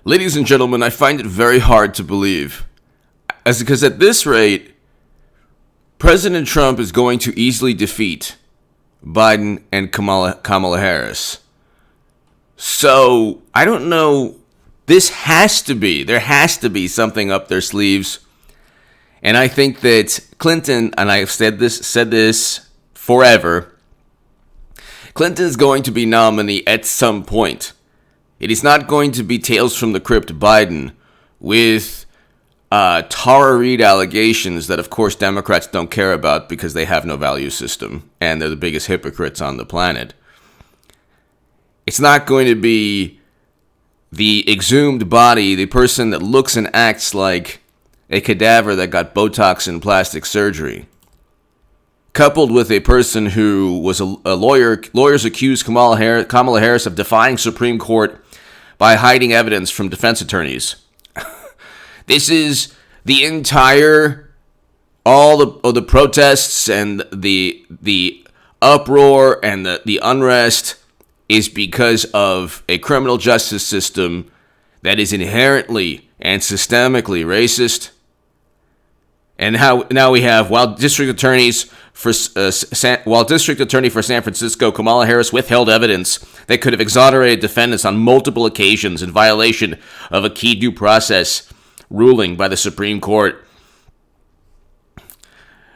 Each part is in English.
Ladies and gentlemen, I find it very hard to believe. Because at this rate, President Trump is going to easily defeat Biden and Kamala Harris. So, I don't know. There has to be something up their sleeves. And I think that Clinton, and I've said this forever, Clinton's going to be nominee at some point. It is not going to be Tales from the Crypt Biden with Tara Reade allegations that, of course, Democrats don't care about because they have no value system and they're the biggest hypocrites on the planet. It's not going to be the exhumed body, the person that looks and acts like a cadaver that got Botox and plastic surgery, coupled with a person who was a lawyer. Lawyers accused Kamala Harris of defying Supreme Court by hiding evidence from defense attorneys. This is the entire, all the protests and the uproar and the unrest is because of a criminal justice system that is inherently and systemically racist. And now we have, while District Attorney for San Francisco, Kamala Harris withheld evidence that could have exonerated defendants on multiple occasions in violation of a key due process ruling by the Supreme Court.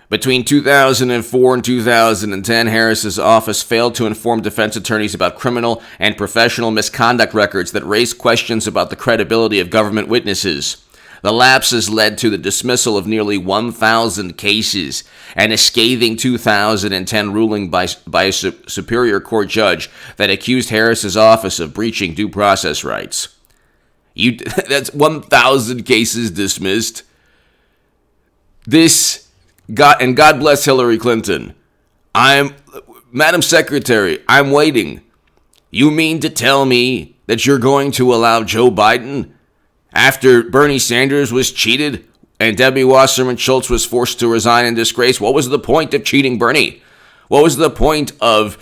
Between 2004 and 2010, Harris's office failed to inform defense attorneys about criminal and professional misconduct records that raised questions about the credibility of government witnesses. The lapses led to the dismissal of nearly 1,000 cases and a scathing 2010 ruling by a Superior Court judge that accused Harris's office of breaching due process rights. That's 1,000 cases dismissed. And God bless Hillary Clinton. Madam Secretary, I'm waiting. You mean to tell me that you're going to allow Joe Biden, after Bernie Sanders was cheated and Debbie Wasserman Schultz was forced to resign in disgrace? What was the point of cheating Bernie? What was the point of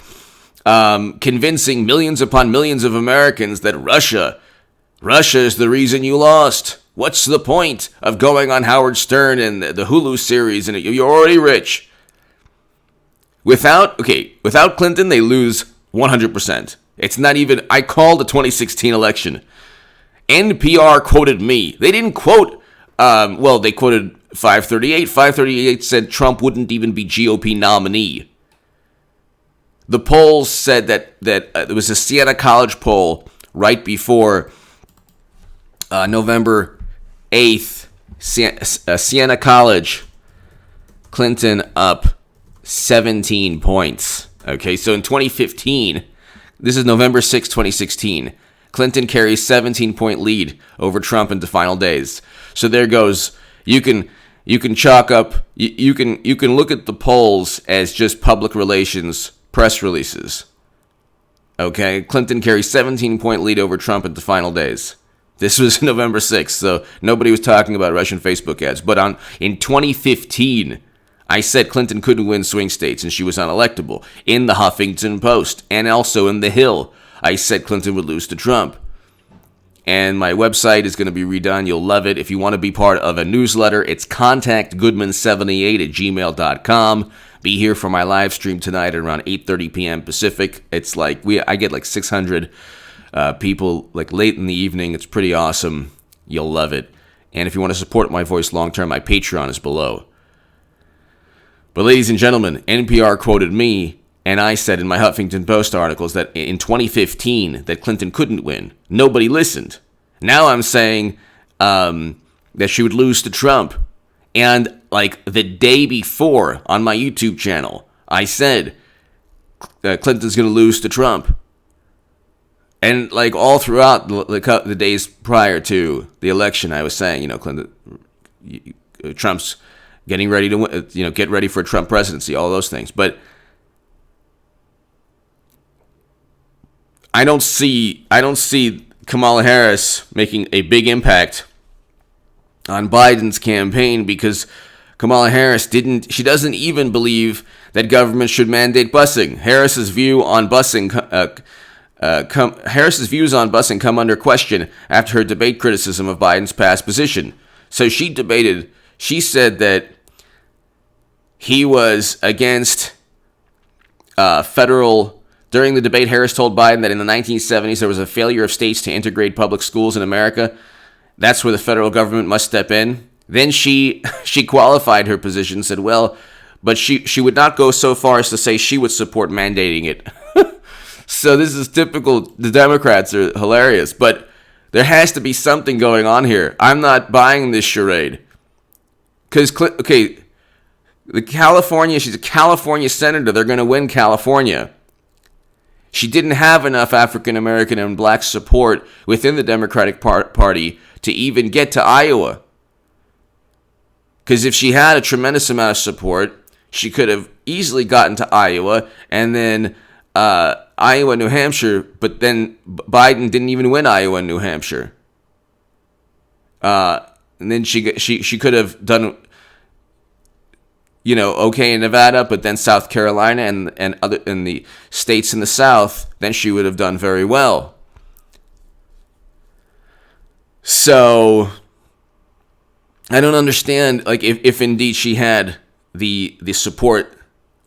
convincing millions upon millions of Americans that Russia is the reason you lost? What's the point of going on Howard Stern and the Hulu series and you're already rich? Without Clinton, they lose 100%. It's not even, I called the 2016 election. NPR quoted me. They didn't quote, they quoted 538. 538 said Trump wouldn't even be GOP nominee. The polls said that there was a Siena College poll right before November 8th. Siena College, Clinton up 17 points. Okay, so in 2015, this is November 6, 2016. Clinton carries 17-point lead over Trump in the final days. So there goes. You can chalk up. You can look at the polls as just public relations press releases. Okay, Clinton carries 17-point lead over Trump in the final days. This was November 6th, so nobody was talking about Russian Facebook ads. But in 2015, I said Clinton couldn't win swing states and she was unelectable. In the Huffington Post and also in The Hill, I said Clinton would lose to Trump. And my website is going to be redone. You'll love it. If you want to be part of a newsletter, it's contactgoodman78@gmail.com. Be here for my live stream tonight at around 8:30 p.m. Pacific. It's like I get like 600 people like late in the evening. It's pretty awesome. You'll love it. And if you want to support my voice long term, my Patreon is below. But ladies and gentlemen, NPR quoted me. And I said in my Huffington Post articles that in 2015 that Clinton couldn't win. Nobody listened. Now I'm saying that she would lose to Trump. And like the day before on my YouTube channel, I said Clinton's going to lose to Trump. And like all throughout the days prior to the election, I was saying, Trump's getting ready to win, get ready for a Trump presidency, all those things. But I don't see Kamala Harris making a big impact on Biden's campaign because Kamala Harris doesn't even believe that government should mandate busing. Harris's view on busing Harris's views on busing come under question after her debate criticism of Biden's past position. So she said that he was against federal. During the debate, Harris told Biden that in the 1970s there was a failure of states to integrate public schools in America. That's where the federal government must step in. Then she qualified her position, said, well, but she would not go so far as to say she would support mandating it. So this is typical. The Democrats are hilarious, but there has to be something going on here. I'm not buying this charade. Because, okay, she's a California senator. They're going to win California. She didn't have enough African American and black support within the Democratic Party to even get to Iowa. Because if she had a tremendous amount of support, she could have easily gotten to Iowa and then Iowa, New Hampshire, but then Biden didn't even win Iowa and New Hampshire. And then she could have done, okay in Nevada, but then South Carolina and other in the states in the South, then she would have done very well. So I don't understand, like, if indeed she had the support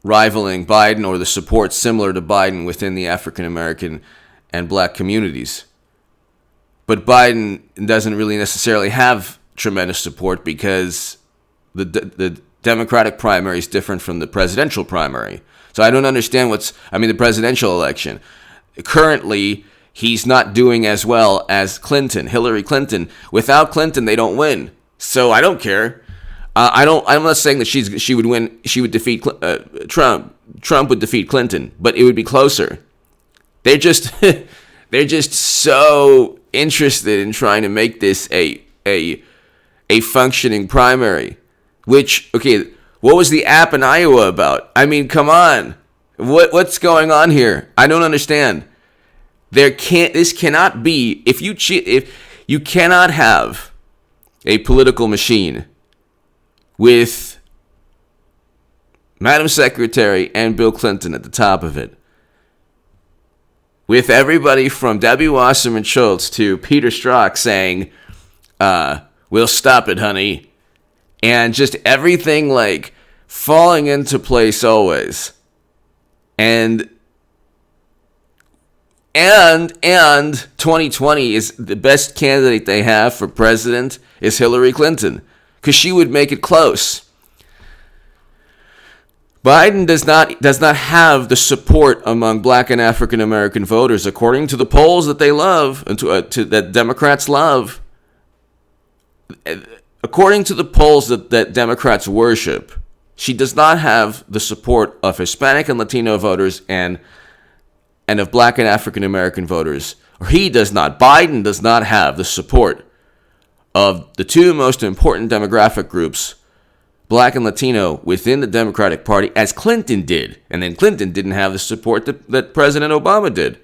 rivaling Biden or the support similar to Biden within the African American and black communities. But Biden doesn't really necessarily have tremendous support because the Democratic primary is different from the presidential primary. So I don't understand the presidential election. Currently, he's not doing as well as Hillary Clinton. Without Clinton, they don't win. So I don't care. I'm not saying that she would win. She would defeat Trump. Trump would defeat Clinton, but it would be closer. They're just so interested in trying to make this a functioning primary. Which, okay, what was the app in Iowa about? I mean, come on, what's going on here? I don't understand. This cannot be. If you cannot have a political machine with Madam Secretary and Bill Clinton at the top of it, with everybody from Debbie Wasserman Schultz to Peter Strzok saying, we'll stop it, honey, and just everything like falling into place always. And 2020 is the best candidate they have for president is Hillary Clinton, because she would make it close. Biden does not have the support among black and African American voters, according to the polls that they love and that Democrats love. According to the polls that Democrats worship, she does not have the support of Hispanic and Latino voters and of black and African American voters. Or he does not. Biden does not have the support of the two most important demographic groups, black and Latino, within the Democratic Party, as Clinton did. And then Clinton didn't have the support that President Obama did.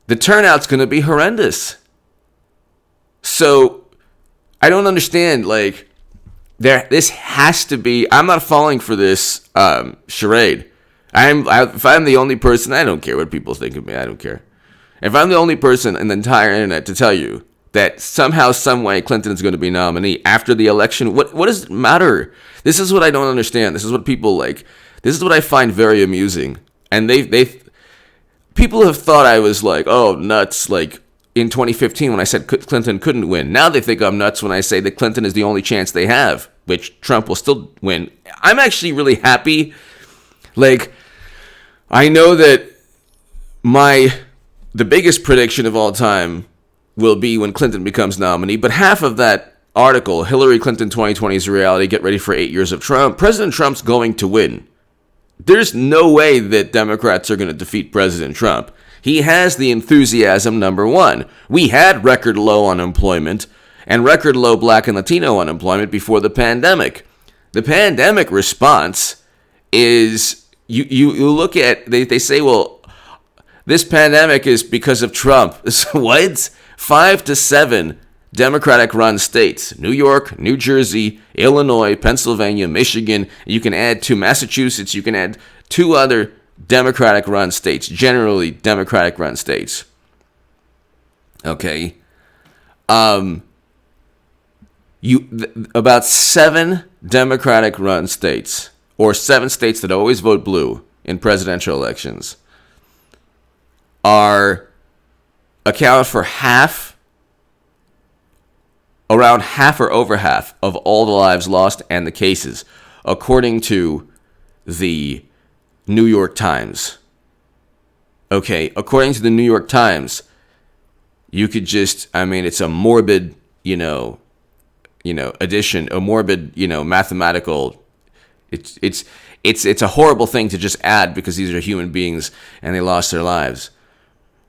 The turnout's going to be horrendous. So I don't understand, like, this has to be, I'm not falling for this charade. If I'm the only person, I don't care what people think of me, I don't care. If I'm the only person in the entire internet to tell you that somehow, some way, Clinton is going to be nominee after the election, what does it matter? This is what I don't understand. This is what people like. This is what I find very amusing. And people have thought I was like, oh, nuts, like in 2015 when I said Clinton couldn't win. Now they think I'm nuts when I say that Clinton is the only chance they have, which Trump will still win. I'm actually really happy. Like, I know that the biggest prediction of all time will be when Clinton becomes nominee, but half of that article, Hillary Clinton 2020 is a reality, get ready for 8 years of Trump, President Trump's going to win. There's no way that Democrats are going to defeat President Trump. He has the enthusiasm, number one. We had record low unemployment and record low black and Latino unemployment before the pandemic. The pandemic response is, you look at, they say, well, this pandemic is because of Trump. What? 5 to 7 Democratic-run states, New York, New Jersey, Illinois, Pennsylvania, Michigan. You can add to Massachusetts. You can add 2 other Democratic-run states, generally Democratic-run states. Okay. About 7 Democratic-run states, or 7 states that always vote blue in presidential elections, account for around half or over half of all the lives lost and the cases, according to the New York Times. Okay, according to the New York Times, you could just, it's a morbid, addition, a morbid, mathematical. It's a horrible thing to just add because these are human beings and they lost their lives.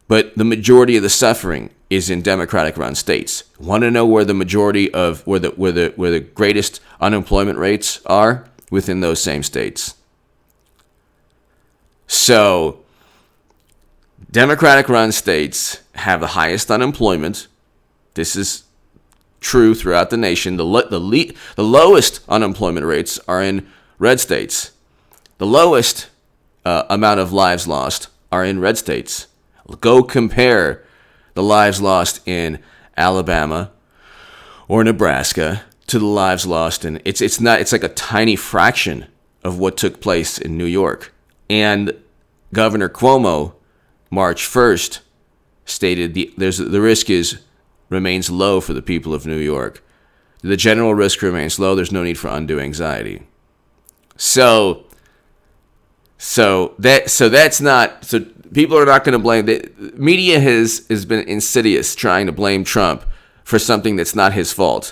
But the majority of the suffering is in Democratic-run states. Want to know where the majority of where the greatest unemployment rates are? Within those same states. So, Democratic-run states have the highest unemployment. This is true throughout the nation. The lowest unemployment rates are in red states. The lowest amount of lives lost are in red states. Go compare the lives lost in Alabama or Nebraska to the lives lost in it's like a tiny fraction of what took place in New York. And Governor Cuomo, March 1st, stated the risk remains low for the people of New York. The general risk remains low. There's no need for undue anxiety. So that's not. So people are not going to blame. The media has been insidious, trying to blame Trump for something that's not his fault.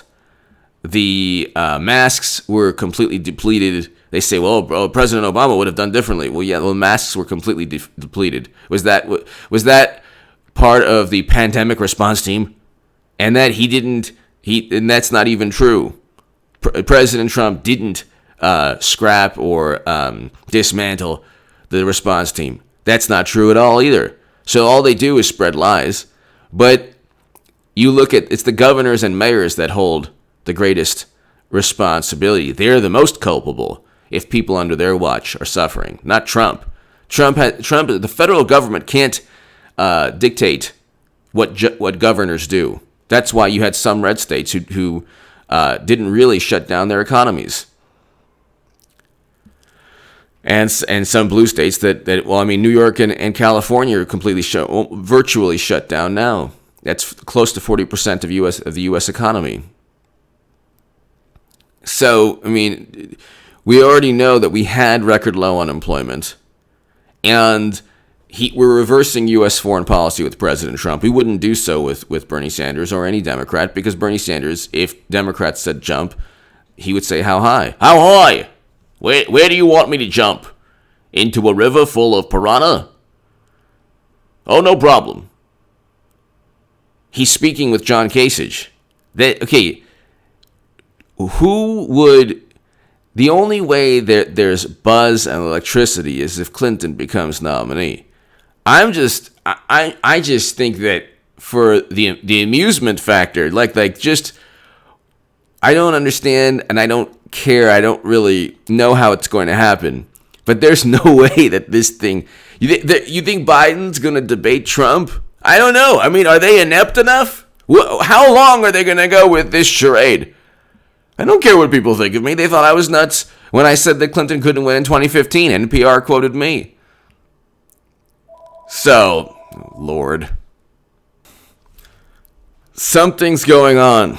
The masks were completely depleted. They say, well, President Obama would have done differently. Well, yeah, the masks were completely depleted. Was that part of the pandemic response team? And that and that's not even true. President Trump didn't scrap or dismantle the response team. That's not true at all either. So all they do is spread lies. But you look at, it's the governors and mayors that hold the greatest responsibility. They're the most culpable if people under their watch are suffering, not Trump. The federal government can't dictate what governors do. That's why you had some red states who didn't really shut down their economies. And some blue states that New York and California are virtually shut down now. That's close to 40% of the U.S. economy. So, we already know that we had record low unemployment, and we're reversing U.S. foreign policy with President Trump. We wouldn't do so with Bernie Sanders or any Democrat, because Bernie Sanders, if Democrats said jump, he would say, how high? How high? Where do you want me to jump? Into a river full of piranha? Oh, no problem. He's speaking with John Kasich. The only way that there's buzz and electricity is if Clinton becomes nominee. I just think that for the amusement factor, I don't understand and I don't care. I don't really know how it's going to happen. But there's no way that this thing. You think Biden's going to debate Trump? I don't know. Are they inept enough? How long are they going to go with this charade? I don't care what people think of me. They thought I was nuts when I said that Clinton couldn't win in 2015. NPR quoted me. So, Lord. Something's going on.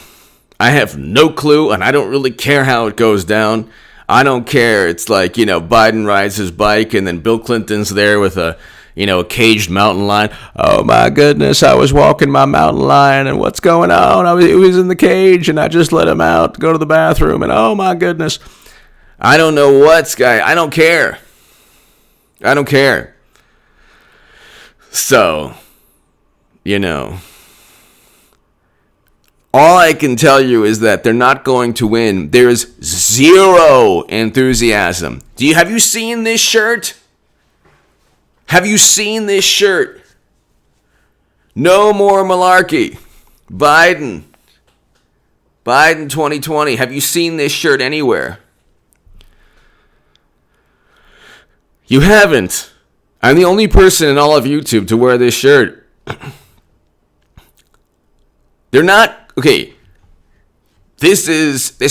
I have no clue, and I don't really care how it goes down. I don't care. It's like, Biden rides his bike, and then Bill Clinton's there with a caged mountain lion. Oh, my goodness, I was walking my mountain lion, and what's going on? He was in the cage, and I just let him out to go to the bathroom, and oh, my goodness. I don't know I don't care. I don't care. So, all I can tell you is that they're not going to win. There's zero enthusiasm. Have you seen this shirt? Have you seen this shirt? No more malarkey. Biden 2020. Have you seen this shirt anywhere? You haven't. I'm the only person in all of YouTube to wear this shirt. They're not okay. This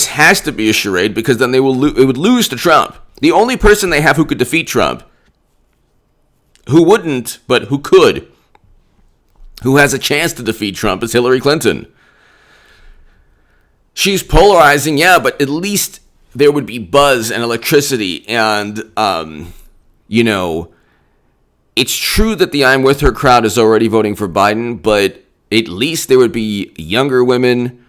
has to be a charade because then it would lose to Trump. The only person they have who could defeat Trump, who wouldn't, but who could, who has a chance to defeat Trump, is Hillary Clinton. She's polarizing, yeah, but at least there would be buzz and electricity and, it's true that the I'm with her crowd is already voting for Biden, but at least there would be younger women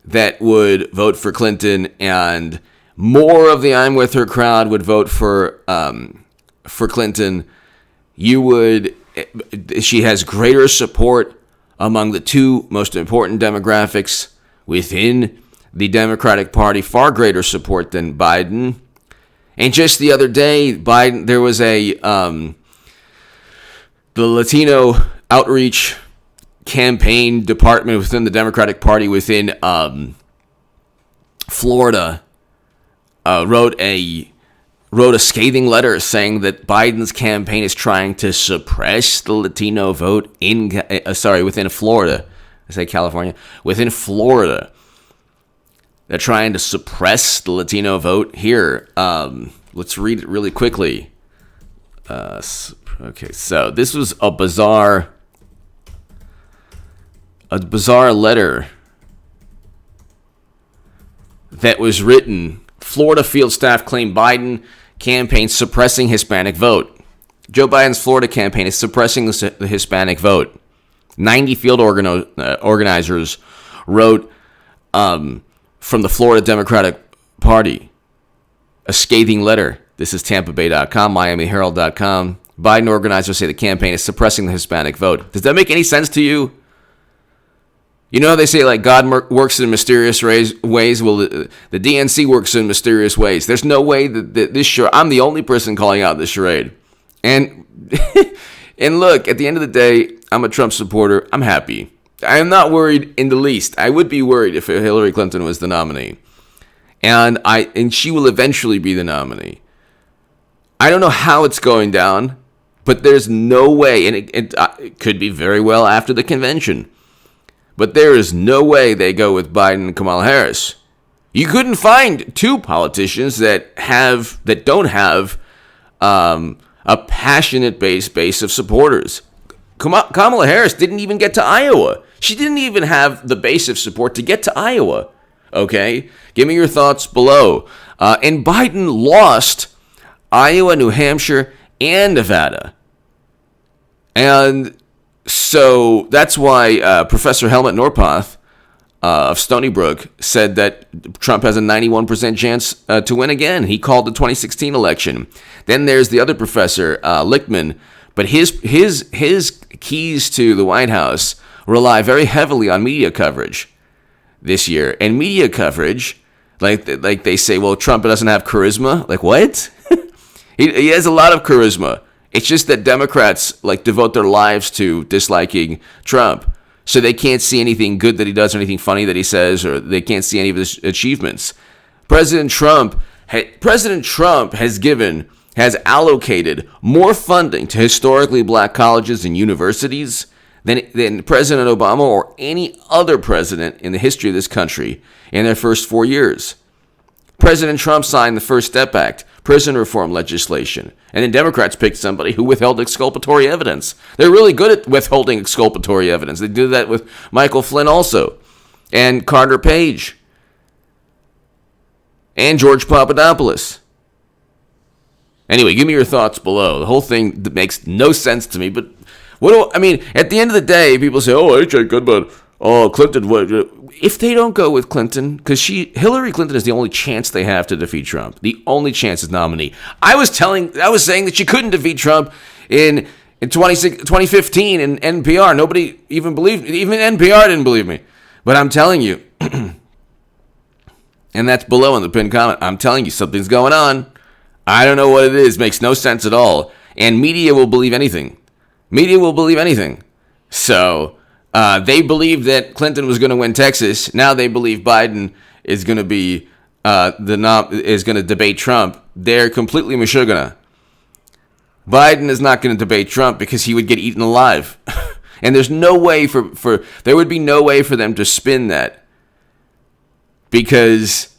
that would vote for Clinton, and more of the I'm with her crowd would vote for Clinton. She has greater support among the two most important demographics within the Democratic Party, far greater support than Biden. And just the other day, there was the Latino outreach campaign department within the Democratic Party within Florida wrote a scathing letter saying that Biden's campaign is trying to suppress the Latino vote within Florida. I say California. Within Florida. They're trying to suppress the Latino vote here. Let's read it really quickly. Okay, so this was a bizarre letter that was written. Florida field staff claim Biden campaign suppressing Hispanic vote. Joe Biden's Florida campaign is suppressing the Hispanic vote. 90 field organizers wrote from the Florida Democratic Party a scathing letter. This is TampaBay.com, MiamiHerald.com. Biden organizers say the campaign is suppressing the Hispanic vote. Does that make any sense to you? You know how they say, like, God works in mysterious ways? Well, the DNC works in mysterious ways. There's no way that this charade... I'm the only person calling out this charade. And and look, at the end of the day, I'm a Trump supporter. I'm happy. I am not worried in the least. I would be worried if Hillary Clinton was the nominee. And she will eventually be the nominee. I don't know how it's going down, but there's no way, and it could be very well after the convention, but there is no way they go with Biden and Kamala Harris. You couldn't find two politicians that don't have a passionate base of supporters. Kamala Harris didn't even get to Iowa. She didn't even have the base of support to get to Iowa. Okay? Give me your thoughts below. And Biden lost Iowa, New Hampshire, and Nevada. And so that's why Professor Helmut Norpoth of Stony Brook said that Trump has a 91% chance to win again. He called the 2016 election. Then there's the other professor, Lichtman, but his keys to the White House rely very heavily on media coverage this year. And media coverage, like they say, well, Trump doesn't have charisma. Like, what? He has a lot of charisma. It's just that Democrats devote their lives to disliking Trump. So they can't see anything good that he does or anything funny that he says, or they can't see any of his achievements. President Trump has allocated more funding to historically black colleges and universities than President Obama or any other president in the history of this country in their first 4 years. President Trump signed the First Step Act, prison reform legislation, and then Democrats picked somebody who withheld exculpatory evidence. They're really good at withholding exculpatory evidence. They do that with Michael Flynn also, and Carter Page, and George Papadopoulos. Anyway, give me your thoughts below. The whole thing makes no sense to me, but at the end of the day, people say, oh, H.A. Goodman, oh, Clinton, what? If they don't go with Clinton, because Hillary Clinton is the only chance they have to defeat Trump. The only chance as nominee. I was saying that she couldn't defeat Trump in 2015 in NPR. Nobody even believed, even NPR didn't believe me. But I'm telling you, and that's below in the pinned comment, I'm telling you, something's going on. I don't know what it is. Makes no sense at all. And media will believe anything. So they believed that Clinton was going to win Texas. Now they believe Biden is going to be is going to debate Trump. They're completely mashugana. Biden is not going to debate Trump because he would get eaten alive. And there's no way there would be no way for them to spin that, because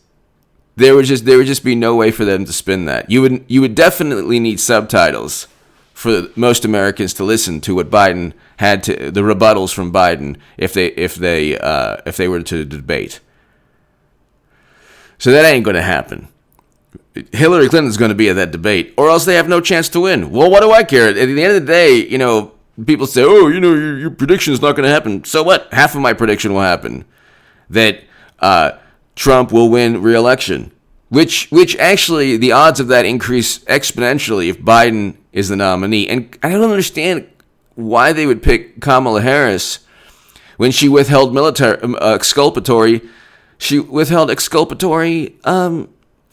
there would just be no way for them to spin that. You would definitely need subtitles for most Americans to listen to what Biden had to, the rebuttals from Biden, if they were to debate. So that ain't going to happen. Hillary Clinton's going to be at that debate, or else they have no chance to win. Well, what do I care? At the end of the day, people say, oh, your prediction is not going to happen. So what? Half of my prediction will happen. That Trump will win re-election. Which actually, the odds of that increase exponentially if Biden is the nominee. And I don't understand why they would pick Kamala Harris when she withheld exculpatory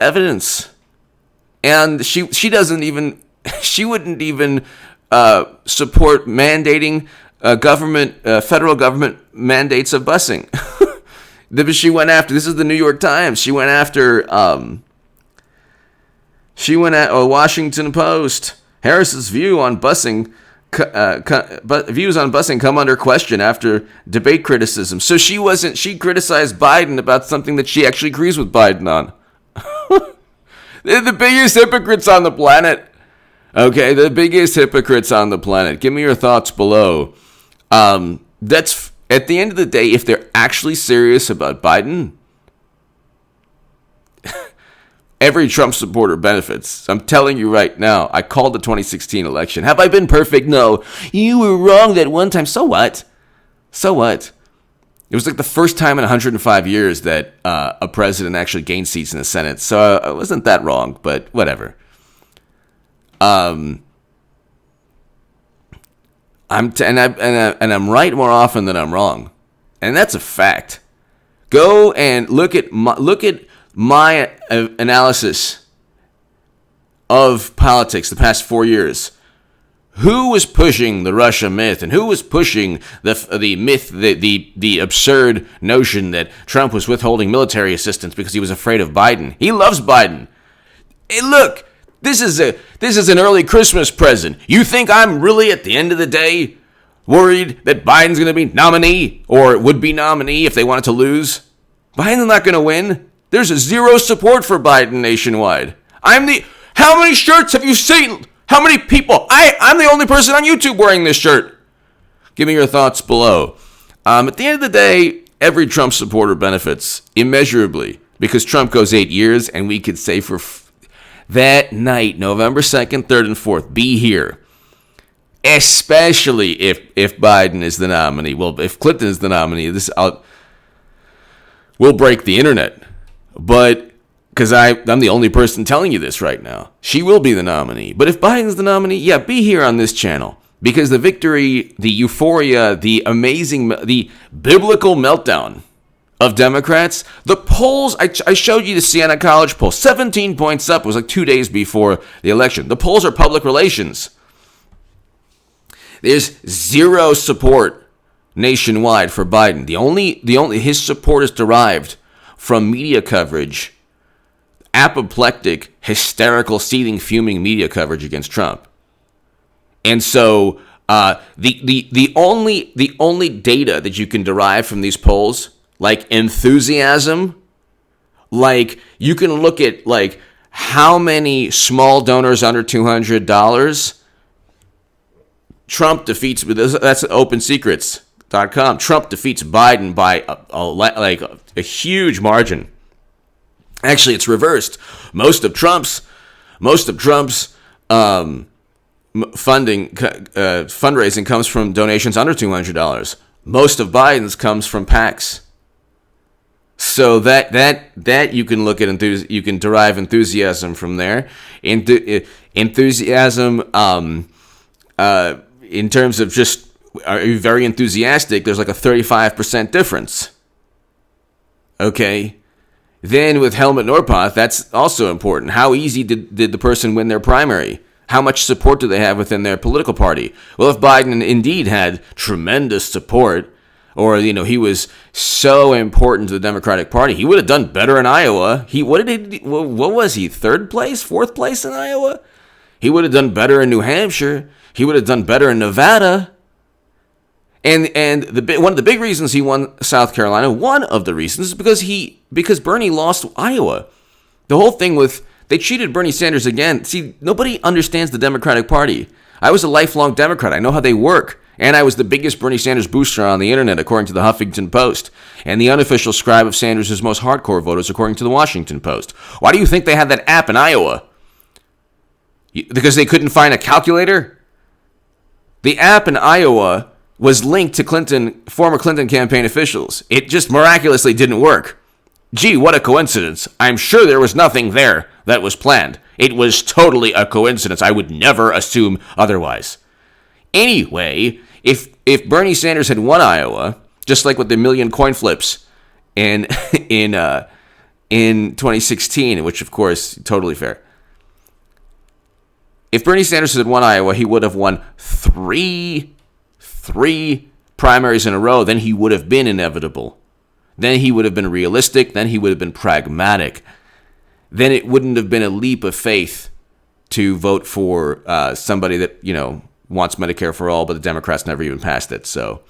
evidence. And she doesn't even, she wouldn't even support mandating federal government mandates of busing. She went after, this is the New York Times, she went after Washington Post. Harris's views on busing come under question after debate criticism. So she criticized Biden about something that she actually agrees with Biden on. They're the biggest hypocrites on the planet. Okay, the biggest hypocrites on the planet. Give me your thoughts below. That's, at the end of the day, if they're actually serious about Biden, every Trump supporter benefits. I'm telling you right now, I called the 2016 election. Have I been perfect? No. You were wrong that one time. So what? So what? It was like the first time in 105 years that a president actually gained seats in the Senate. So I wasn't that wrong, but whatever. I'm right more often than I'm wrong, and that's a fact. Go and look at my analysis of politics the past 4 years. Who was pushing the Russia myth, and who was pushing the myth, the absurd notion that Trump was withholding military assistance because he was afraid of Biden? He loves Biden. Hey, look, this is an early Christmas present. You think I'm really, at the end of the day, worried that Biden's going to be nominee or would be nominee if they wanted to lose? Biden's not going to win. There's zero support for Biden nationwide. How many shirts have you seen? How many people? I'm the only person on YouTube wearing this shirt. Give me your thoughts below. At the end of the day, every Trump supporter benefits immeasurably because Trump goes 8 years, and we could say for that night, November 2nd, 3rd, and 4th, be here. Especially if Biden is the nominee. Well, if Clinton is the nominee, we'll break the internet. But because I'm the only person telling you this right now. She will be the nominee. But if Biden's the nominee, yeah, be here on this channel. Because the victory, the euphoria, the biblical meltdown of Democrats, the polls, I showed you the Siena College poll, 17 points up. It was like 2 days before the election. The polls are public relations. There's zero support nationwide for Biden. The only his support is derived from media coverage, apoplectic, hysterical, seething, fuming media coverage against Trump. And so the only data that you can derive from these polls, like enthusiasm, like you can look at like how many small donors under $200 Trump defeats. That's OpenSecrets.com. Trump defeats Biden by a huge margin. Actually, it's reversed. Most of Trump's fundraising comes from donations under $200. Most of Biden's comes from PACs. So that you can look at you can derive enthusiasm from there. Enthusiasm in terms of just, are you very enthusiastic? There's like a 35% difference. Okay. Then with Helmut Norpoth, that's also important. How easy did the person win their primary? How much support do they have within their political party? Well, if Biden indeed had tremendous support, or he was so important to the Democratic Party, he would have done better in Iowa. What was he? Third place, fourth place in Iowa? He would have done better in New Hampshire. He would have done better in Nevada. And one of the big reasons he won South Carolina, one of the reasons, is because Bernie lost Iowa. The whole thing with, they cheated Bernie Sanders again. See, nobody understands the Democratic Party. I was a lifelong Democrat. I know how they work. And I was the biggest Bernie Sanders booster on the internet, according to the Huffington Post, and the unofficial scribe of Sanders' most hardcore voters, according to the Washington Post. Why do you think they had that app in Iowa? Because they couldn't find a calculator? The app in Iowa was linked to former Clinton campaign officials. It just miraculously didn't work. Gee, what a coincidence. I'm sure there was nothing there that was planned. It was totally a coincidence. I would never assume otherwise. Anyway, if Bernie Sanders had won Iowa, just like with the million coin flips in 2016, which of course totally fair. If Bernie Sanders had won Iowa, he would have won three primaries in a row. Then he would have been inevitable. Then he would have been realistic. Then he would have been pragmatic. Then it wouldn't have been a leap of faith to vote for somebody that, wants Medicare for all, but the Democrats never even passed it. So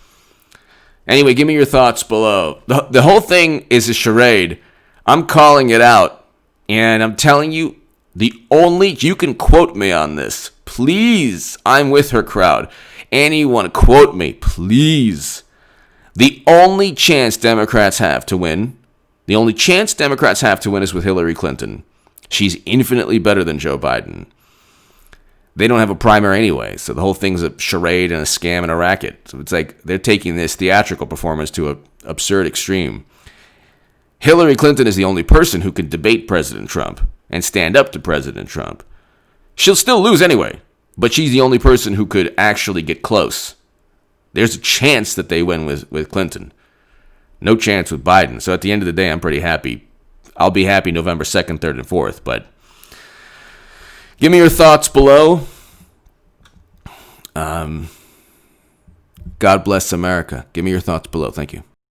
anyway, give me your thoughts below. The whole thing is a charade. I'm calling it out, and I'm telling you, you can quote me on this. Please, I'm with her crowd. Anyone quote me, please. The only chance Democrats have to win is with Hillary Clinton. She's infinitely better than Joe Biden. They don't have a primary anyway, so the whole thing's a charade and a scam and a racket. So it's like they're taking this theatrical performance to an absurd extreme. Hillary Clinton is the only person who can debate President Trump and stand up to President Trump. She'll still lose anyway, but she's the only person who could actually get close. There's a chance that they win with Clinton. No chance with Biden. So at the end of the day, I'm pretty happy. I'll be happy November 2nd, 3rd, and 4th, but give me your thoughts below. God bless America. Give me your thoughts below. Thank you.